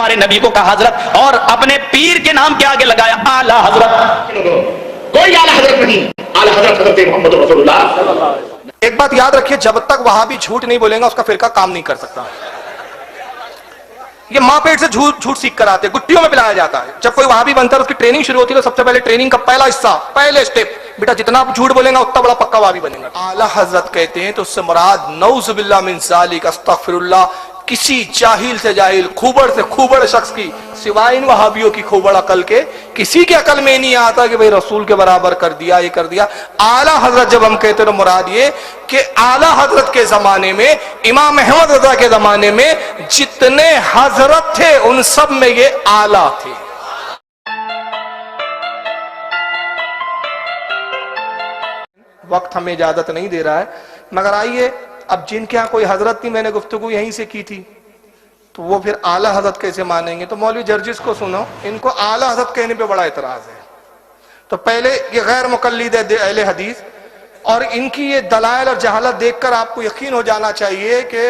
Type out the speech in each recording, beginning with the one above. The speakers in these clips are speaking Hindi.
हमारे नबी को कहा हजरत और अपने पीर के नाम के आगे लगाया आला हजरत। कोई आला हजरत नहीं, आला हजरत हजरत मोहम्मद रसूलुल्लाह। एक बात याद रखिए, जब तक वहाबी झूठ नहीं बोलेगा उसका फिरका काम नहीं कर सकता। ये माँ पेट से झूठ सीख कर आते हैं, गुट्टियों में पिलाया जाता है। जब कोई वहाबी बनता है उसकी ट्रेनिंग शुरू होती है तो सबसे पहले ट्रेनिंग का पहला हिस्सा, पहले स्टेप, बेटा जितना आप झूठ बोलेगा उतना बड़ा पक्का वहाबी बनेगा। आला हजरत कहते हैं तो उससे मुराद नऊज़ बिल्लाह मिन ज़ालिक, अस्तगफिरुल्लाह, किसी जाहिल से जाहिल, खूबड़ से खूबड़ शख्स की, सिवाय इन वहाबियों की खूबड़ अकल के, किसी के अकल में नहीं आता कि भाई रसूल के बराबर कर दिया, ये कर दिया। आला हजरत जब हम कहते तो मुराद ये कि आला हजरत के जमाने में, इमाम अहमद रज़ा के जमाने में जितने हजरत थे उन सब में ये आला थे। वक्त हमें इजाजत नहीं दे रहा है, मगर आइए अब जिनके यहाँ कोई हजरत थी, मैंने गुफ्तगू यहीं से की थी, तो वो फिर आला हजरत कैसे मानेंगे? तो मौलवी जर्जिस को सुनो, इनको आला हजरत कहने पे बड़ा एतराज है। तो पहले ये गैर मुकल्लिद है अहले हदीस, और इनकी ये दलाइल और जहालत देखकर आपको यकीन हो जाना चाहिए कि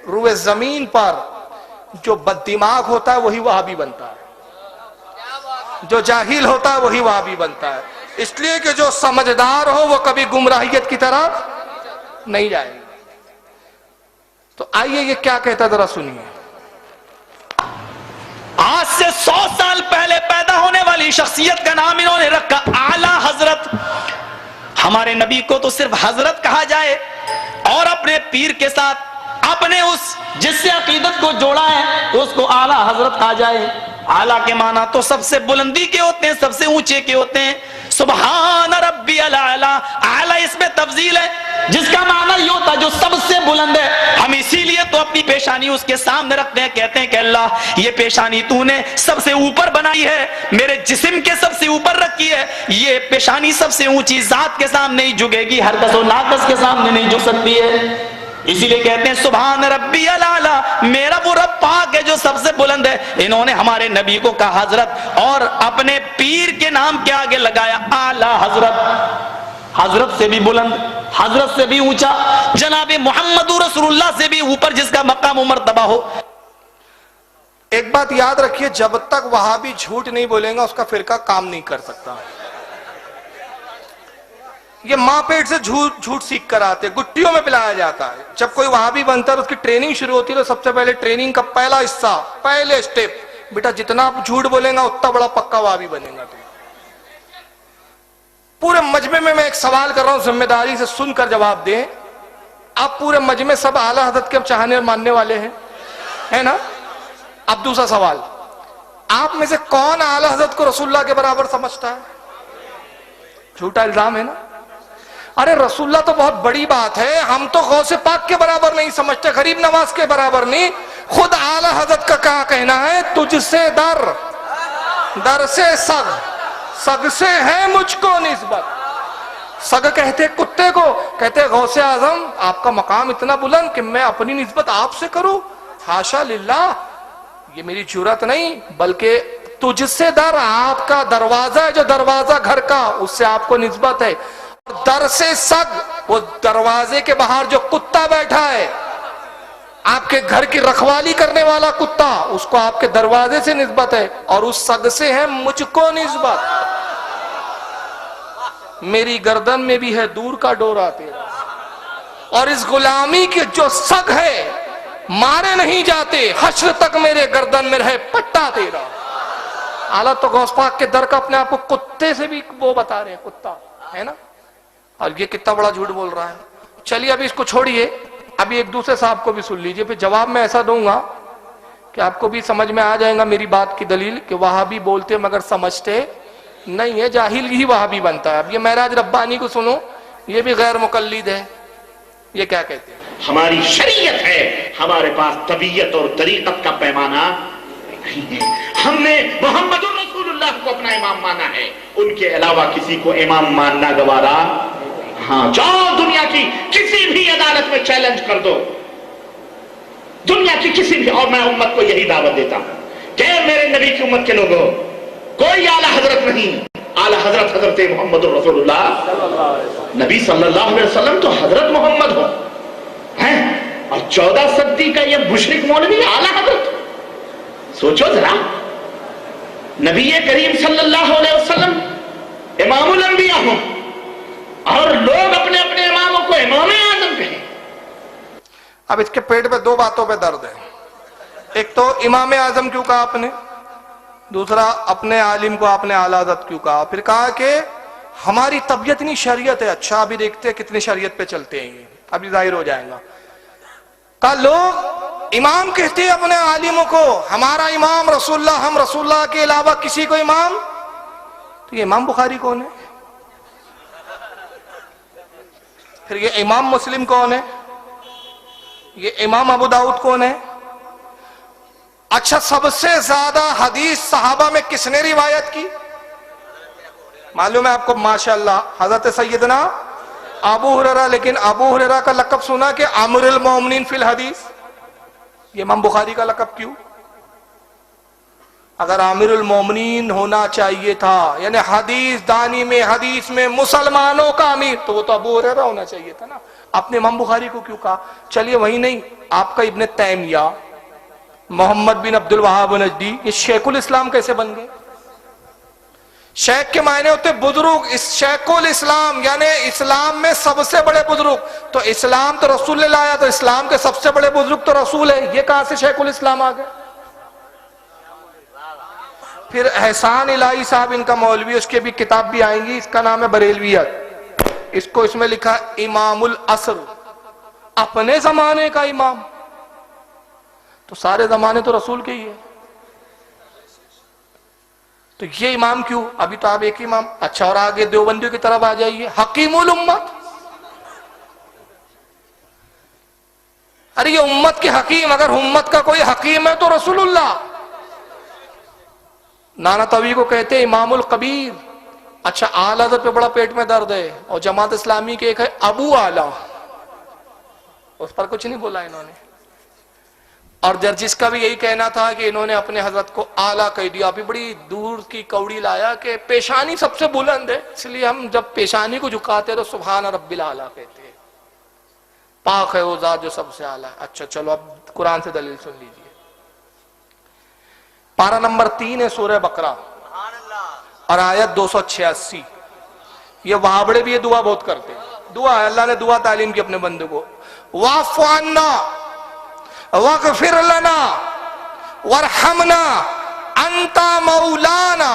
रुए जमीन पर जो बददिमाग होता है वही वहाबी बनता है, जो जाहिल होता है वही वहाबी बनता है। इसलिए कि जो समझदार हो वो कभी गुमराहियत की तरफ नहीं जाएगा। तो आइए ये क्या कहता जरा सुनिए। आज से 100 साल पहले पैदा होने वाली शख्सियत का नाम इन्होंने रखा आला हजरत। हमारे नबी को तो सिर्फ हजरत कहा जाए और अपने पीर के साथ अपने उस जिससे अकीदत को जोड़ा है तो उसको आला हजरत कहा जाए। आला के माना तो सबसे बुलंदी के होते हैं, सबसे ऊंचे के होते हैं। सुबहान रब्बी आला, आला इसमें तफजील है जिसका माना ये होता है जो सबसे बुलंद है। हम इसीलिए तो अपनी पेशानी उसके सामने रखते हैं, कहते हैं कि अल्लाह ये पेशानी तूने सबसे ऊपर बनाई है, मेरे जिस्म के सबसे ऊपर रखी है। ये पेशानी सबसे ऊंची जात के सामने ही झुकेगी, हरकस और नाकस के सामने नहीं झुक सकती है। इसीलिए कहते हैं सुभान रब्बी आला, मेरा वो रब पाक है जो सबसे बुलंद है। इन्होंने हमारे नबी को कहा हजरत और अपने पीर के नाम के आगे लगाया आला हजरत। हजरत से भी बुलंद, हजरत से भी ऊंचा, जनाबे मोहम्मद रसूलुल्लाह से भी ऊपर जिसका मकाम मर्तबा हो। एक बात याद रखिए, जब तक वहाबी झूठ नहीं बोलेगा उसका फिरका काम नहीं कर सकता। ये माँ पेट से झूठ सीख कर आते हैं, गुट्टियों में पिलाया जाता है। जब कोई वहाबी बनता है उसकी ट्रेनिंग शुरू होती है तो सबसे पहले ट्रेनिंग का पहला हिस्सा, पहले स्टेप, बेटा जितना आप झूठ बोलेगा उतना बड़ा पक्का वहाबी बनेगा। तो पूरे मजमे में मैं एक सवाल कर रहा हूं, जिम्मेदारी से सुनकर जवाब दें। आप पूरे मजमे सब आला हजरत के चाहने और मानने वाले हैं, है ना? अब दूसरा सवाल, आप में से कौन आला हजरत को रसूलुल्लाह के बराबर समझता है? झूठा इल्जाम है ना? अरे रसूलुल्लाह तो बहुत बड़ी बात है, हम तो गौसे पाक के बराबर नहीं समझते, गरीब नवाज के बराबर नहीं। खुद आला हजरत का क्या कहना है, तुझसे दर, दर से सग, सग से है मुझको निस्बत। सग कहते कुत्ते को, कहते गौसे आजम आपका मकाम इतना बुलंद कि मैं अपनी निस्बत आपसे करूं? हाशा लिल्लाह, ये मेरी जुर्रत नहीं, बल्कि तुझसे दर, आपका दरवाजा है जो दरवाजा घर का, उससे आपको निस्बत है। दर से सग, वो दरवाजे के बाहर जो कुत्ता बैठा है, आपके घर की रखवाली करने वाला कुत्ता, उसको आपके दरवाजे से निस्बत है, और उस सग से है मुझको निस्बत। मेरी गर्दन में भी है दूर का डोरा तेरा, और इस गुलामी के जो सग है मारे नहीं जाते, हश्र तक मेरे गर्दन में रहे पट्टा तेरा। आला तो गौस पाक के दर का अपने आप को कुत्ते से भी वो बता रहे हैं, कुत्ता है ना? और ये कितना बड़ा झूठ बोल रहा है। चलिए अभी इसको छोड़िए, अभी एक दूसरे साहब को भी सुन लीजिए, फिर जवाब मैं ऐसा दूंगा कि आपको भी समझ में आ जाएगा मेरी बात की दलील कि वहाबी बोलते मगर समझते नहीं है, जाहिल ही वहाबी बनता है। अब ये महराज रब्बानी को सुनो, ये भी गैर मुकल्लिद है। ये क्या कहते हैं? हमारी शरीयत है, हमारे पास तबीयत और तरीकत का पैमाना नहीं है। हमने मोहम्मद रसूलुल्लाह को अपना इमाम माना है, उनके अलावा किसी को इमाम मानना गवारा। हाँ, जाओ दुनिया की किसी भी अदालत में चैलेंज कर दो, दुनिया की किसी भी, और मैं उम्मत को यही दावत देता हूं कि मेरे नबी की उम्मत के लोगों, कोई आला हजरत नहीं, आला हजरत हजरत मोहम्मद रसूलुल्लाह। नबी सल्लल्लाहु अलैहि वसल्लम तो हजरत मोहम्मद हो हैं, और 14 सदी का ये मुशरिक मौलवी आला हजरत। सोचो जरा, नबी करीम सल्लल्लाहु अलैहि वसल्लम इमामुल अंबिया हों और लोग अपने अपने इमामों को इमाम आजम कहें। अब इसके पेट पे दो बातों पे दर्द है। एक तो इमाम आजम क्यों कहा आपने, दूसरा अपने आलिम को आपने आला हज़रत क्यों कहा। फिर कहा कि हमारी तबीयत नहीं शरीयत है। अच्छा, अभी देखते हैं कितनी शरीयत पे चलते हैं ये, अभी जाहिर हो जाएगा। कहा लोग इमाम कहते हैं अपने आलिमों को, हमारा इमाम रसूलुल्लाह, हम रसूलुल्लाह के अलावा किसी को इमाम। तो ये इमाम बुखारी कौन है, फिर ये इमाम मुस्लिम कौन है, ये इमाम अबू दाऊद कौन है। अच्छा, सबसे ज्यादा हदीस सहाबा में किसने रिवायत की मालूम है आपको? माशाअल्लाह, हजरत सैयदना अबू हुरैरा। लेकिन अबू हुरैरा का लक़ब सुना कि आमिरुल मोमिनीन फिल हदीस, ये इमाम बुखारी का लक़ब क्यों? अगर आमिरुल मोमिनीन होना चाहिए था, यानी हदीस दानी में, हदीस में मुसलमानों का अमीर, तो वो तो अबू हुरैरा होना चाहिए था ना। आपने इमाम बुखारी को क्यों कहा? चलिए वही नहीं, आपका इब्ने तैमिया, मोहम्मद बिन अब्दुल वहाब नजदी, ये शेखुल इस्लाम कैसे बन गए? शेख के मायने होते बुजुर्ग, इस शेखुल इस्लाम यानी इस्लाम में सबसे बड़े बुजुर्ग। तो इस्लाम तो रसूल ने लाया, तो इस्लाम के सबसे बड़े बुजुर्ग तो रसूल है, ये कहां से शेखुल इस्लाम आ गए? फिर एहसान इलाही साहब इनका मौलवी, उसके भी किताब भी आएंगी, इसका नाम है बरेलवियत। इसको इसमें लिखा इमामुल असर, अपने जमाने का इमाम। तो सारे जमाने तो रसूल के ही है, तो ये इमाम क्यों? अभी तो आप एक इमाम। अच्छा, और आगे देवबंदियों की तरफ आ जाइए, हकीमुल उम्मत। अरे ये उम्मत के हकीम, अगर उम्मत का कोई हकीम है तो रसूलुल्लाह। नाना तवी को कहते हैं इमामुल कबीर। अच्छा, आला हज़रत पे बड़ा पेट में दर्द है, और जमात इस्लामी के एक है अबू आला, उस पर कुछ नहीं बोला इन्होंने। और जर्जिस का भी यही कहना था कि इन्होंने अपने हजरत को आला कह दिया। अभी बड़ी दूर की कौड़ी लाया कि पेशानी सबसे बुलंद है, इसलिए हम जब पेशानी को झुकाते तो सुभान रब्बिल आला कहते हैं, पाक है वो जात जो सबसे आला है। अच्छा चलो, अब कुरान से दलील सुन लीजिए। पारा नंबर 3 है सूरह बकरा और आयत 286। ये वहाबड़े भी ये दुआ बहुत करते हैं। दुआ है, अल्लाह ने दुआ तालीम की अपने बंदे को, वाफ़ु अन्ना वग़फ़िर लना वरहमना अंता मौलाना।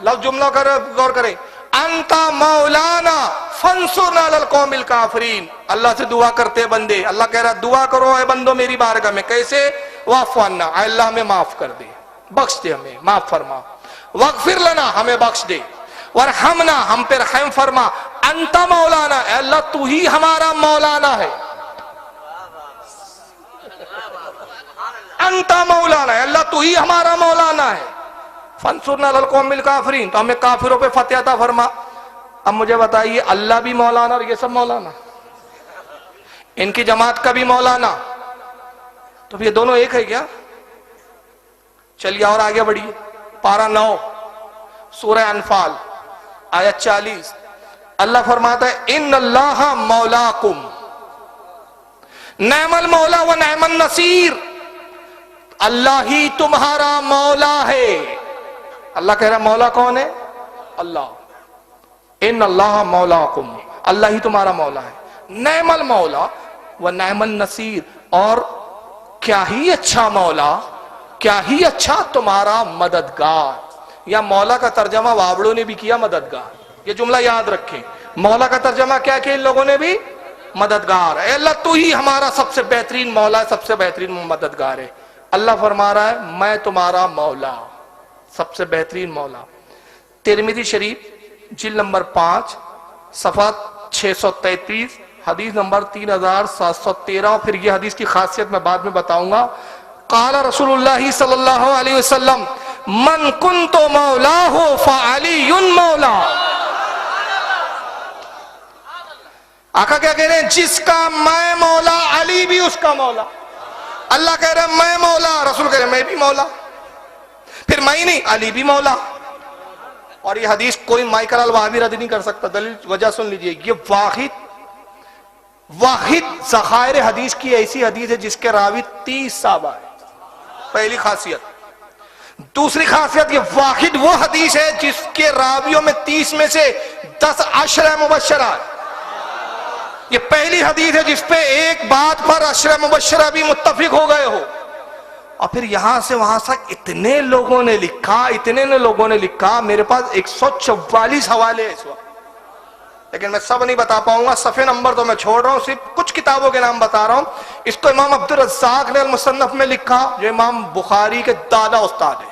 लफ्ज़ जुमला कर गौर करें, अंता मौलाना फंसुरना अलल कौमिल काफिरीन। अल्लाह से दुआ करते बंदे, अल्लाह कह रहा दुआ करो ए बंदो मेरी बारगाह में। कैसे? वाफ़ु अन्ना, अल्लाह हमें माफ कर दे, बख्श दे, हमें माफ फरमा। वग़फ़िर लना, हमें बख्श दे। वरहमना, हम पे रहम फरमा। अंता मौलाना, अल्लाह तू ही हमारा मौलाना है। अंता मौलाना, अल्लाह तू ही हमारा मौलाना है। फंसुरना अलल कौमिल काफिरीन, तो हमें काफिरों पे फतह अता फरमा। अब मुझे बताइए, अल्लाह भी मौलाना और ये सब मौलाना, इनकी जमात का भी मौलाना, तो ये दोनों एक है क्या? चलिए और आगे बढ़िए। पारा 9 सूरह अनफाल आयत 40, अल्लाह फरमाता है इन्नल्लाह मौलाकुम नेमल मौला व नेमन नसीर। अल्लाह ही तुम्हारा मौला है। अल्लाह कह रहा मौला कौन है? अल्लाह। इन्नल्लाह मौलाकुम, अल्लाह ही तुम्हारा मौला है। नेमल मौला व नेमन नसीर, और क्या ही अच्छा मौला, क्या ही अच्छा तुम्हारा मददगार। या मौला का तर्जमा वाबड़ों ने भी किया मददगार, ये जुमला याद रखें। मौला का तर्जमा क्या किया इन लोगों ने भी? मददगार। अल्लाह तू ही हमारा सबसे बेहतरीन मौला है, सबसे बेहतरीन मददगार है। अल्लाह फरमा रहा है मैं तुम्हारा मौला, सबसे बेहतरीन मौला। तिरमिज़ी शरीफ जिल्द नंबर 5 सफ़ा 633 हदीस नंबर 3713। फिर यह हदीस की खासियत मैं बाद में बताऊंगा। क़ाला रसूलुल्लाह सल्लल्लाहु अलैहि वसल्लम मन कुन्तु मौलाहु फ़अलियुन मौला। आका क्या कह रहे हैं? जिसका मैं मौला, अली भी उसका मौला। अल्लाह कह रहे हैं मैं मौला, रसूल कह रहे हैं मैं भी मौला। फिर मैं ही नहीं, अली भी मौला। और ये हदीस कोई माइकल अल-वहाबी रद्द नहीं कर सकता। दलील वजह सुन लीजिए, ये वाहिद ज़खायर हदीस की ऐसी हदीस है जिसके रावी 30 साहबा है। पहली खासियत। दूसरी खासियत, ये वाहिद वो हदीस है जिसके रावियों में 30 में से 10 अशर मुबशरा है। ये पहली हदीस है जिसपे एक बात पर अशर मुबशरा भी मुत्तफिक हो गए हो। और फिर यहां से वहां तक इतने लोगों ने लिखा, मेरे पास 144 हवाले है इस वक्त, लेकिन मैं सब नहीं बता पाऊंगा। सफ़े नंबर तो मैं छोड़ रहा हूं, सिर्फ कुछ किताबों के नाम बता रहा हूं। इसको इमाम अब्दुल रज़्ज़ाक़ ने अल-मुसन्नफ़ में लिखा, जो इमाम बुखारी के दादा उस्ताद है,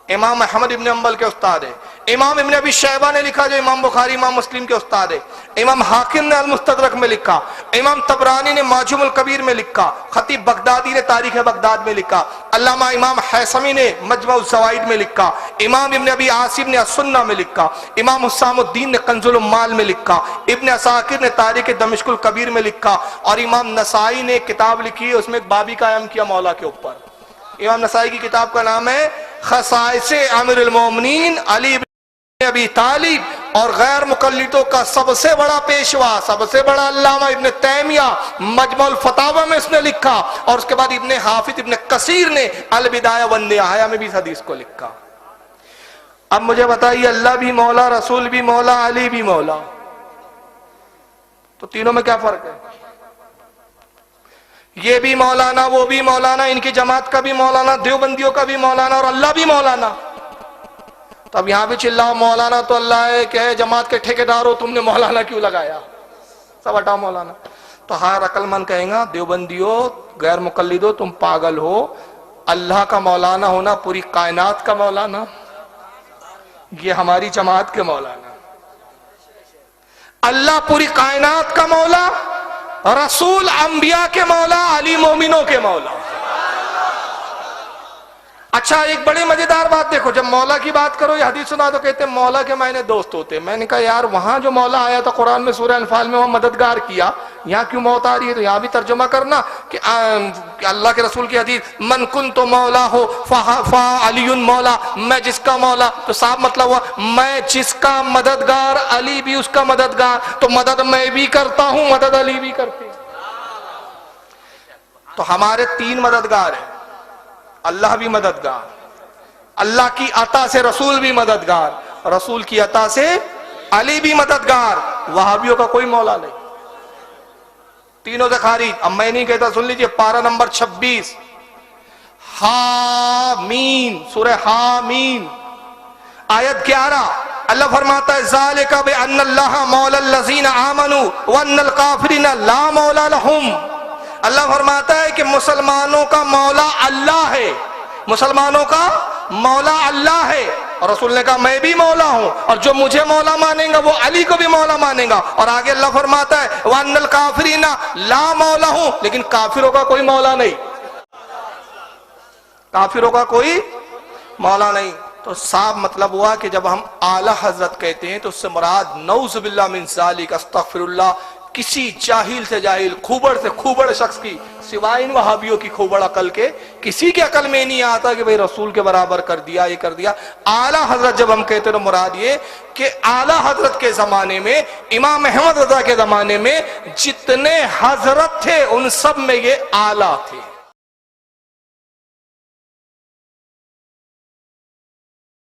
इमाम अहमद इब्न अंबल के उस्ताद है। इमाम इब्न अबी शैबा ने लिखा, जो इमाम बुखारी इमाम मुस्लिम के उस्ताद है। इमाम हाकिम ने अल-मुस्तदरक में लिखा, इमाम तबरानी ने माजुमुल कबीर में लिखा, खतीब बगदादी ने तारीख बगदाद में लिखा, अल्लामा इमाम हैसमी ने मजमुअ ज़वाइद में लिखा, इमाम इब्न अबी आसिम ने अस्सुन्ना में लिखा, इमाम हुस्सामुद्दीन ने कंजुल उम्माल में लिखा, इब्न असाकिर ने तारीख दमिश्कुल कबीर में लिखा, और इमाम नसाई ने किताब लिखी है, उसमें एक बाबी कायम किया मौला के ऊपर। इमाम नसाई की किताब का नाम है खसाइसे अमीरुल मोमिनीन अली इब्न अबी तालिब, और गैर मुकल्लिदों का सबसे बड़ा पेशवा, सबसे बड़ा अल्लामा इब्न तैमिया मजमुअल फतावा में उसने लिखा, और उसके बाद इब्न हाफिज इब्न कसीर ने अल बिदाया वन निहाया में भी इस हदीस को लिखा। अब मुझे बताइए, अल्लाह भी मौला, रसूल भी मौला, अली भी मौला, तो तीनों में क्या फर्क है? ये भी मौलाना, वो भी मौलाना, इनकी जमात का भी मौलाना, देवबंदियों का भी मौलाना, और अल्लाह भी मौलाना। तो अब यहां भी चिल्लाओ, मौलाना तो अल्लाह है, क्या है जमात के ठेकेदार हो, तुमने मौलाना क्यों लगाया? सब हटाओ मौलाना। तो हर अक्लमंद कहेगा, देवबंदियों, गैर मुकल्लिदो, तुम पागल हो। अल्लाह का मौलाना होना पूरी कायनात का मौलाना, ये हमारी जमात के मौलाना। अल्लाह पूरी कायनात का मौला, रसूल अंबिया के मौला, अली मोमिनों के मौला। अच्छा, एक बड़ी मजेदार बात देखो, जब मौला की बात करो, ये हदीस सुना तो कहते हैं मौला के मायने दोस्त होते। मैंने कहा यार, वहां जो मौला आया था कुरान में सूरह अनफाल में, वहां मददगार किया, यहाँ क्यों मौत आ रही है? तो यहाँ भी तर्जुमा करना कि अल्लाह के रसूल की हदीस, मन कुन तो मौला हो फा अलीयुन मौला, मैं जिसका मौला, तो साफ मतलब हुआ मैं जिसका मददगार, अली भी उसका मददगार। तो मदद मैं भी करता हूं, मदद अली भी करते हैं। तो हमारे 3 मददगार हैं, अल्लाह भी मददगार, अल्लाह की अता से रसूल भी मददगार, रसूल की अता से अली भी मददगार। वहाबियों का कोई मौला नहीं, तीनों से खारिज। अब मैं नहीं कहता, सुन लीजिए, पारा नंबर 26, हामीन, सूरह हामीन, आयत 11, अल्लाह फरमाता है, ज़ालिका बिअन्नल्लाह मौलल लज़ीना आमनू वअन्नल काफिरीना ला मौला लहुम। अल्लाह फरमाता है कि मुसलमानों का मौला अल्लाह है, मुसलमानों का मौला अल्लाह है। और रसूल ने कहा मैं भी मौला हूं, और जो मुझे मौला मानेगा वो अली को भी मौला मानेगा। और आगे अल्लाह फरमाता है, वअन्नल काफिरीना ला मौला हूं, लेकिन काफिरों का कोई मौला नहीं, काफिरों का कोई मौला नहीं। तो साफ मतलब हुआ कि जब हम आला हजरत कहते हैं तो उससे मुराद नऊज़ बिल्लाह मिन ज़ालिक, अस्तग़फिरुल्लाह, किसी जाहिल से जाहिल, खूबड़ से खूबड़ शख्स की, सिवाय इन वहाबियों की खूबड़ अकल के, किसी के अकल में नहीं आता कि भाई रसूल के बराबर कर दिया, ये कर दिया। आला हजरत जब हम कहते हैं तो मुराद ये कि आला हजरत के जमाने में, इमाम अहमद रज़ा के जमाने में जितने हजरत थे उन सब में ये आला थे।